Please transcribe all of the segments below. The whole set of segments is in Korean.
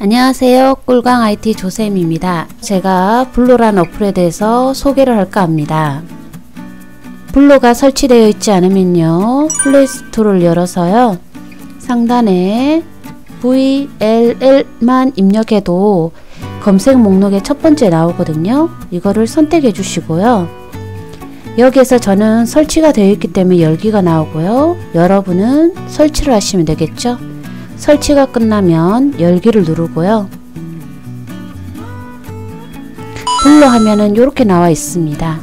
안녕하세요. 꿀광 IT 조쌤입니다. 제가 블로란 어플에 대해서 소개를 할까 합니다. 블로가 설치되어 있지 않으면요, 플레이스토어를 열어서요, 상단에 VLL만 입력해도 검색 목록의 첫 번째 나오거든요. 이거를 선택해 주시고요. 여기에서 저는 설치가 되어 있기 때문에 열기가 나오고요. 여러분은 설치를 하시면 되겠죠. 설치가 끝나면 열기를 누르고요. 블로 하면은 이렇게 나와 있습니다.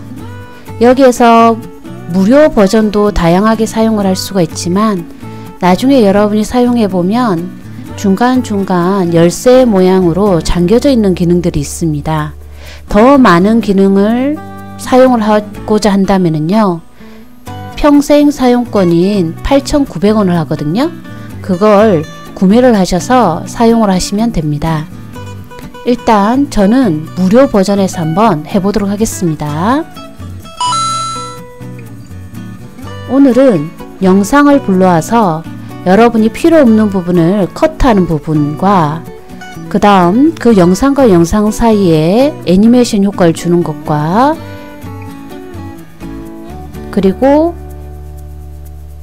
여기에서 무료 버전도 다양하게 사용을 할 수가 있지만, 나중에 여러분이 사용해 보면 중간중간 열쇠 모양으로 잠겨져 있는 기능들이 있습니다. 더 많은 기능을 사용을 하고자 한다면요, 평생 사용권인 8,900원을 하거든요. 그걸 구매를 하셔서 사용을 하시면 됩니다. 일단 저는 무료 버전에서 한번 해보도록 하겠습니다. 오늘은 영상을 불러와서 여러분이 필요 없는 부분을 컷하는 부분과 그 다음 그 영상과 영상 사이에 애니메이션 효과를 주는 것과, 그리고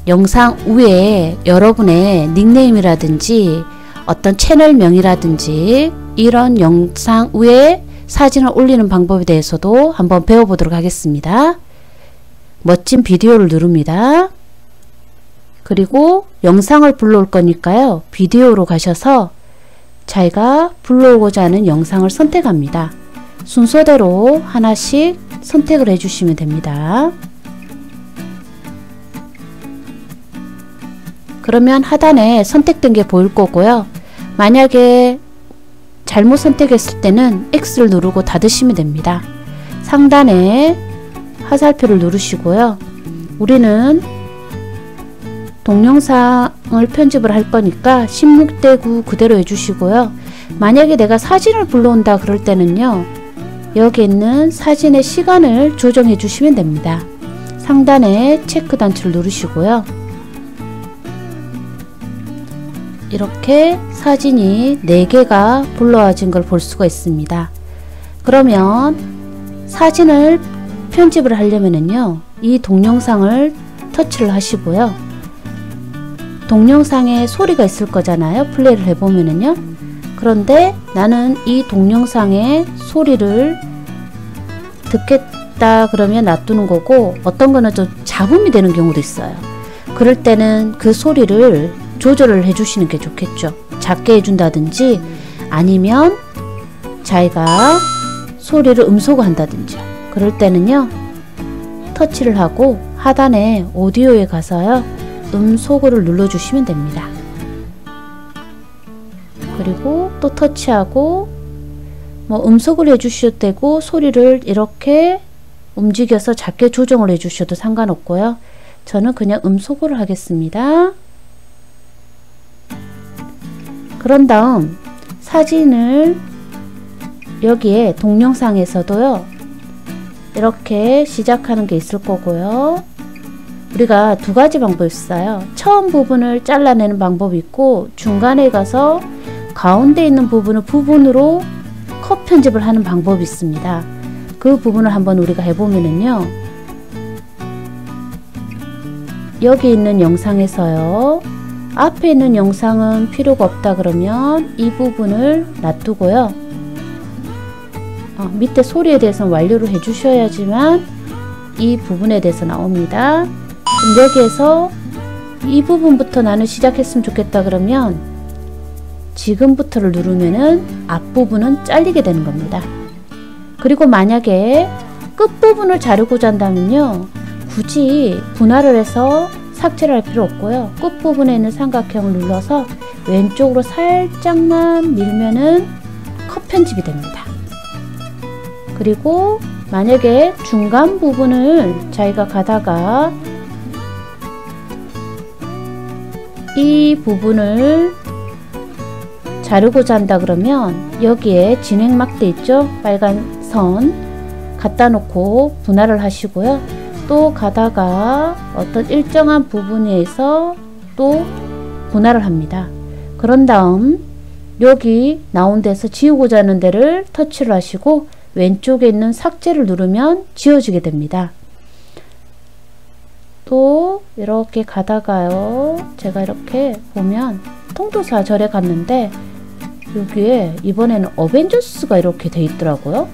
영상 위에 여러분의 닉네임이라든지 어떤 채널명이라든지 이런 영상 위에 사진을 올리는 방법에 대해서도 한번 배워보도록 하겠습니다. 멋진 비디오를 누릅니다. 그리고 영상을 불러올 거니까요, 비디오로 가셔서 자기가 불러오고자 하는 영상을 선택합니다. 순서대로 하나씩 선택을 해주시면 됩니다. 그러면 하단에 선택된 게 보일 거고요. 만약에 잘못 선택했을 때는 X를 누르고 닫으시면 됩니다. 상단에 화살표를 누르시고요. 우리는 동영상을 편집을 할 거니까 16:9 그대로 해주시고요. 만약에 내가 사진을 불러온다 그럴 때는요, 여기 있는 사진의 시간을 조정해 주시면 됩니다. 상단에 체크 단추를 누르시고요. 이렇게 사진이 4개가 불러와진 걸 볼 수가 있습니다. 그러면 사진을 편집을 하려면은요, 이 동영상을 터치를 하시고요. 동영상에 소리가 있을 거잖아요. 플레이를 해보면은요. 그런데 나는 이 동영상의 소리를 듣겠다 그러면 놔두는 거고, 어떤 거는 좀 잡음이 되는 경우도 있어요. 그럴 때는 그 소리를 조절을 해주시는 게 좋겠죠. 작게 해준다든지 아니면 자기가 소리를 음소거 한다든지. 그럴 때는요, 터치를 하고 하단에 오디오에 가서요, 음소거를 눌러주시면 됩니다. 그리고 또 터치하고 뭐 음소거를 해주셔도 되고, 소리를 이렇게 움직여서 작게 조정을 해주셔도 상관없고요. 저는 그냥 음소거를 하겠습니다. 그런 다음 사진을 여기에 동영상에서도요, 이렇게 시작하는 게 있을 거고요. 우리가 두 가지 방법이 있어요. 처음 부분을 잘라내는 방법이 있고, 중간에 가서 가운데 있는 부분을 부분으로 컷 편집을 하는 방법이 있습니다. 그 부분을 한번 우리가 해보면은요, 여기 있는 영상에서요, 앞에 있는 영상은 필요가 없다 그러면 이 부분을 놔두고요. 밑에 소리에 대해서는 완료를 해 주셔야지만 이 부분에 대해서 나옵니다. 그럼 여기에서 이 부분부터 나는 시작했으면 좋겠다 그러면 지금부터를 누르면은 앞부분은 잘리게 되는 겁니다. 그리고 만약에 끝부분을 자르고자 한다면요, 굳이 분할을 해서 삭제를 할 필요 없고요. 끝부분에 있는 삼각형을 눌러서 왼쪽으로 살짝만 밀면은 컷 편집이 됩니다. 그리고 만약에 중간 부분을 자기가 가다가 이 부분을 자르고자 한다 그러면 여기에 진행 막대 있죠? 빨간 선 갖다 놓고 분할을 하시고요. 또 가다가 어떤 일정한 부분에서 또 분할을 합니다. 그런 다음 여기 나온 데서 지우고자 하는 데를 터치를 하시고 왼쪽에 있는 삭제를 누르면 지워지게 됩니다. 또 이렇게 가다가요, 제가 이렇게 보면 통도사절에 갔는데 여기에 이번에는 어벤져스가 이렇게 돼 있더라고요.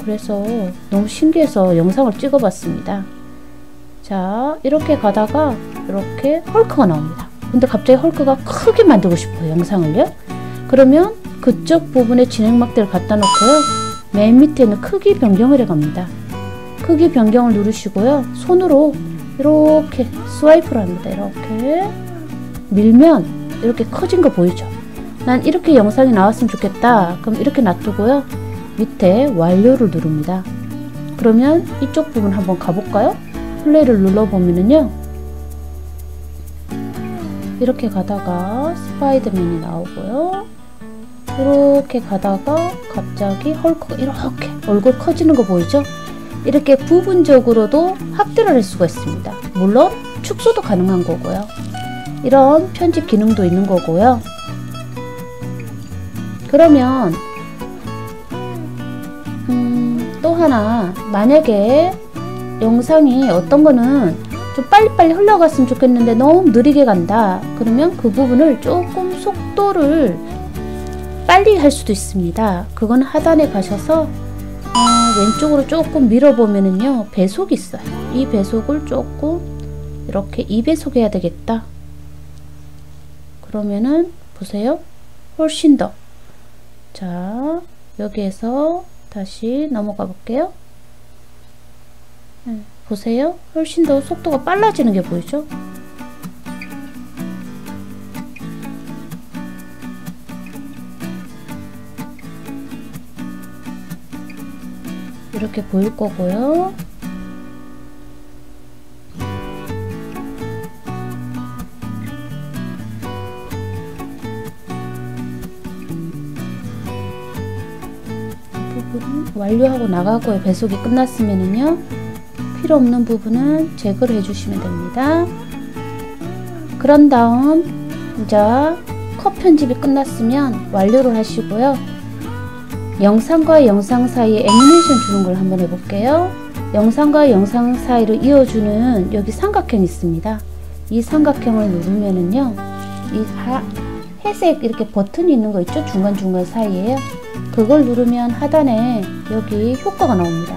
그래서 너무 신기해서 영상을 찍어 봤습니다. 자, 이렇게 가다가 이렇게 헐크가 나옵니다. 근데 갑자기 헐크가 크게 만들고 싶어요, 영상을요. 그러면 그쪽 부분에 진행막대를 갖다 놓고요, 맨 밑에는 크기 변경을 해 갑니다. 크기 변경을 누르시고요, 손으로 이렇게 스와이프를 합니다. 이렇게 밀면 이렇게 커진 거 보이죠? 난 이렇게 영상이 나왔으면 좋겠다. 그럼 이렇게 놔두고요, 밑에 완료를 누릅니다. 그러면 이쪽 부분 한번 가볼까요? 플레이를 눌러보면은요, 이렇게 가다가 스파이더맨이 나오고요, 이렇게 가다가 갑자기 헐크가 이렇게 얼굴 커지는 거 보이죠? 이렇게 부분적으로도 확대를 할 수가 있습니다. 물론 축소도 가능한 거고요. 이런 편집 기능도 있는 거고요. 그러면 또 하나, 만약에 영상이 어떤 거는 좀 빨리빨리 흘러갔으면 좋겠는데 너무 느리게 간다, 그러면 그 부분을 조금 속도를 빨리 할 수도 있습니다. 그건 하단에 가셔서 왼쪽으로 조금 밀어보면은요, 배속이 있어요. 이 배속을 조금 이렇게 2배속 해야 되겠다. 그러면은 보세요, 훨씬 더. 자, 여기에서 다시 넘어가 볼게요. 보세요, 훨씬 더 속도가 빨라지는 게 보이죠? 이렇게 보일 거고요. 부분은 완료하고 나가고의 배속이 끝났으면은요, 필요 없는 부분은 제거를 해주시면 됩니다. 그런 다음 이제 컷 편집이 끝났으면 완료를 하시고요, 영상과 영상 사이에 애니메이션 주는 걸 한번 해볼게요. 영상과 영상 사이를 이어주는 여기 삼각형이 있습니다. 이 삼각형을 누르면은요, 이 회색 이렇게 버튼이 있는 거 있죠? 중간중간 사이에요. 그걸 누르면 하단에 여기 효과가 나옵니다.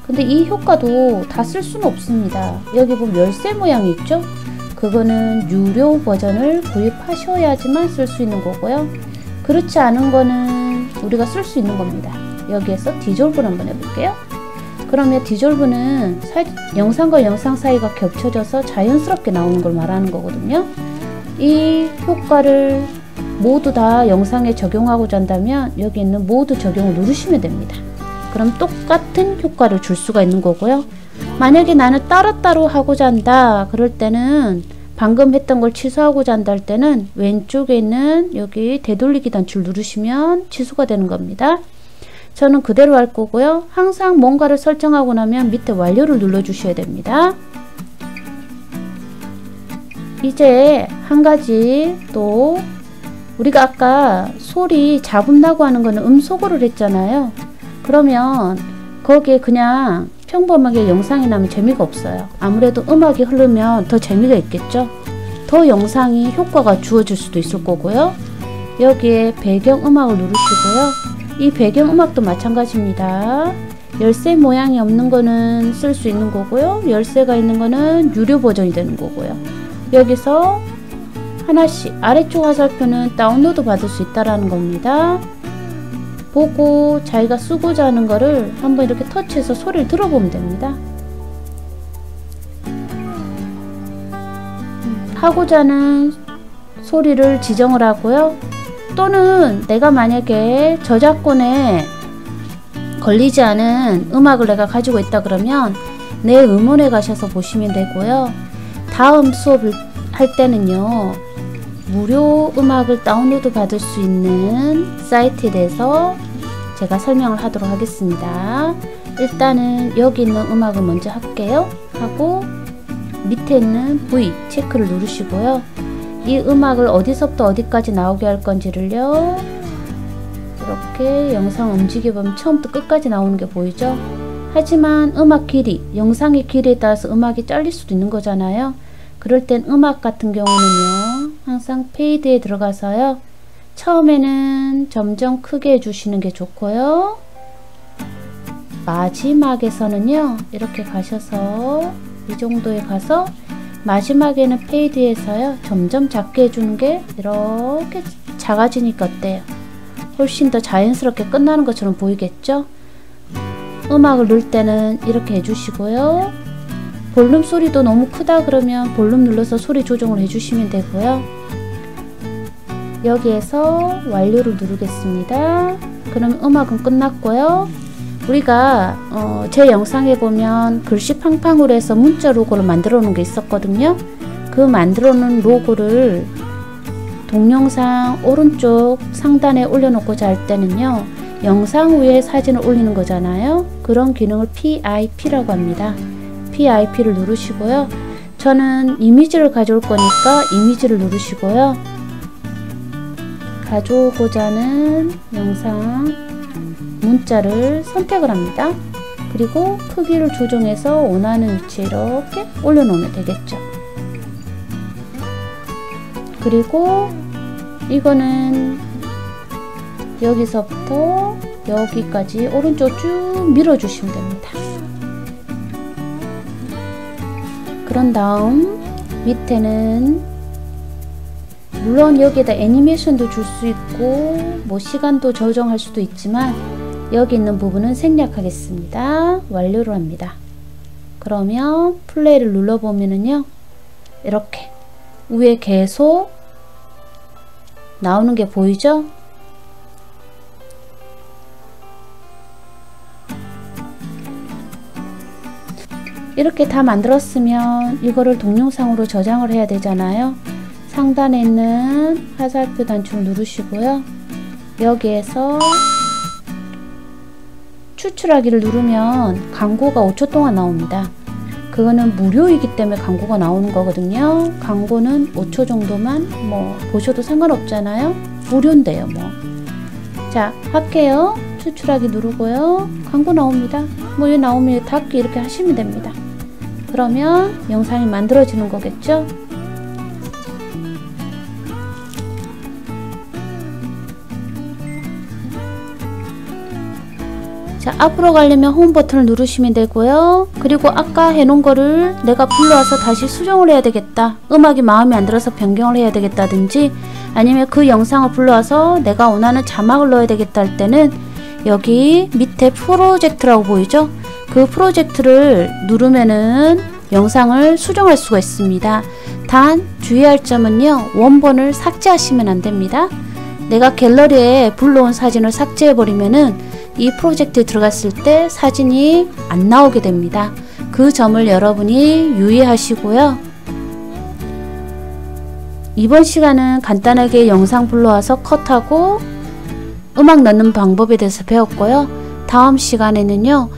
근데 이 효과도 다 쓸 수는 없습니다. 여기 보면 열쇠 모양이 있죠? 그거는 유료 버전을 구입하셔야지만 쓸 수 있는 거고요. 그렇지 않은 거는 우리가 쓸 수 있는 겁니다. 여기에서 디졸브를 한번 해볼게요. 그러면 디졸브는 영상과 영상 사이가 겹쳐져서 자연스럽게 나오는 걸 말하는 거거든요. 이 효과를 모두 다 영상에 적용하고자 한다면 여기 있는 모두 적용을 누르시면 됩니다. 그럼 똑같은 효과를 줄 수가 있는 거고요. 만약에 나는 따로따로 하고자 한다, 그럴 때는 방금 했던 걸 취소하고자 한다 할 때는 왼쪽에 있는 여기 되돌리기 단추를 누르시면 취소가 되는 겁니다. 저는 그대로 할 거고요. 항상 뭔가를 설정하고 나면 밑에 완료를 눌러 주셔야 됩니다. 이제 한 가지 또, 우리가 아까 소리 잡음 나고 하는 거는 음소거를 했잖아요. 그러면 거기에 그냥 평범하게 영상이 나면 재미가 없어요. 아무래도 음악이 흐르면 더 재미가 있겠죠. 더 영상이 효과가 주어질 수도 있을 거고요. 여기에 배경음악을 누르시고요. 이 배경음악도 마찬가지입니다. 열쇠 모양이 없는 거는 쓸 수 있는 거고요. 열쇠가 있는 거는 유료 버전이 되는 거고요. 여기서 하나씩, 아래쪽 화살표는 다운로드 받을 수 있다라는 겁니다. 보고 자기가 쓰고자 하는 거를 한번 이렇게 터치해서 소리를 들어보면 됩니다. 하고자 하는 소리를 지정을 하고요. 또는 내가 만약에 저작권에 걸리지 않은 음악을 내가 가지고 있다 그러면 내 음원에 가셔서 보시면 되고요. 다음 수업을 할 때는요, 무료 음악을 다운로드 받을 수 있는 사이트에 대해서 제가 설명을 하도록 하겠습니다. 일단은 여기 있는 음악을 먼저 할게요. 하고 밑에 있는 V 체크를 누르시고요. 이 음악을 어디서부터 어디까지 나오게 할 건지를요. 이렇게 영상 움직여보면 처음부터 끝까지 나오는 게 보이죠? 하지만 음악 길이, 영상의 길이에 따라서 음악이 잘릴 수도 있는 거잖아요. 그럴 땐 음악 같은 경우는요. 항상 페이드에 들어가서요. 처음에는 점점 크게 해주시는 게 좋고요. 마지막에서는요. 이렇게 가셔서 이 정도에 가서 마지막에는 페이드에서요. 점점 작게 해주는 게 이렇게 작아지니까 어때요? 훨씬 더 자연스럽게 끝나는 것처럼 보이겠죠? 음악을 넣을 때는 이렇게 해주시고요. 볼륨 소리도 너무 크다 그러면 볼륨 눌러서 소리 조정을 해주시면 되고요. 여기에서 완료를 누르겠습니다. 그럼 음악은 끝났고요. 우리가 제 영상에 보면 글씨 팡팡으로 해서 문자 로고를 만들어 놓은 게 있었거든요. 그 만들어 놓은 로고를 동영상 오른쪽 상단에 올려놓고자 할 때는요. 영상 위에 사진을 올리는 거잖아요. 그런 기능을 PIP라고 합니다. PIP를 누르시고요. 저는 이미지를 가져올 거니까 이미지를 누르시고요. 가져오고자 하는 영상 문자를 선택을 합니다. 그리고 크기를 조정해서 원하는 위치에 이렇게 올려놓으면 되겠죠. 그리고 이거는 여기서부터 여기까지 오른쪽 쭉 밀어주시면 됩니다. 그런 다음 밑에는 물론 여기에다 애니메이션도 줄 수 있고 뭐 시간도 조정할 수도 있지만 여기 있는 부분은 생략하겠습니다. 완료를 합니다. 그러면 플레이를 눌러보면은요. 이렇게 위에 계속 나오는 게 보이죠? 이렇게 다 만들었으면 이거를 동영상으로 저장을 해야 되잖아요. 상단에 있는 화살표 단추를 누르시고요. 여기에서 추출하기를 누르면 광고가 5초 동안 나옵니다. 그거는 무료이기 때문에 광고가 나오는 거거든요. 광고는 5초 정도만 뭐 보셔도 상관없잖아요. 무료인데요 뭐. 자, 할게요. 추출하기 누르고요. 광고 나옵니다. 뭐 여기 나오면 닫기 이렇게 하시면 됩니다. 그러면 영상이 만들어지는 거겠죠? 자, 앞으로 가려면 홈 버튼을 누르시면 되고요. 그리고 아까 해놓은 거를 내가 불러와서 다시 수정을 해야 되겠다. 음악이 마음에 안 들어서 변경을 해야 되겠다든지 아니면 그 영상을 불러와서 내가 원하는 자막을 넣어야 되겠다 할 때는 여기 밑에 프로젝트라고 보이죠? 그 프로젝트를 누르면은 영상을 수정할 수가 있습니다. 단 주의할 점은요. 원본을 삭제하시면 안 됩니다. 내가 갤러리에 불러온 사진을 삭제해 버리면은 이 프로젝트에 들어갔을 때 사진이 안 나오게 됩니다. 그 점을 여러분이 유의하시고요. 이번 시간은 간단하게 영상 불러와서 컷하고 음악 넣는 방법에 대해서 배웠고요. 다음 시간에는요.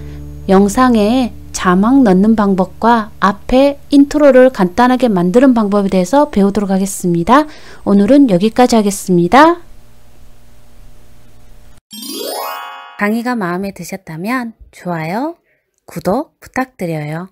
영상에 자막 넣는 방법과 앞에 인트로를 간단하게 만드는 방법에 대해서 배우도록 하겠습니다. 오늘은 여기까지 하겠습니다. 강의가 마음에 드셨다면 좋아요, 구독 부탁드려요.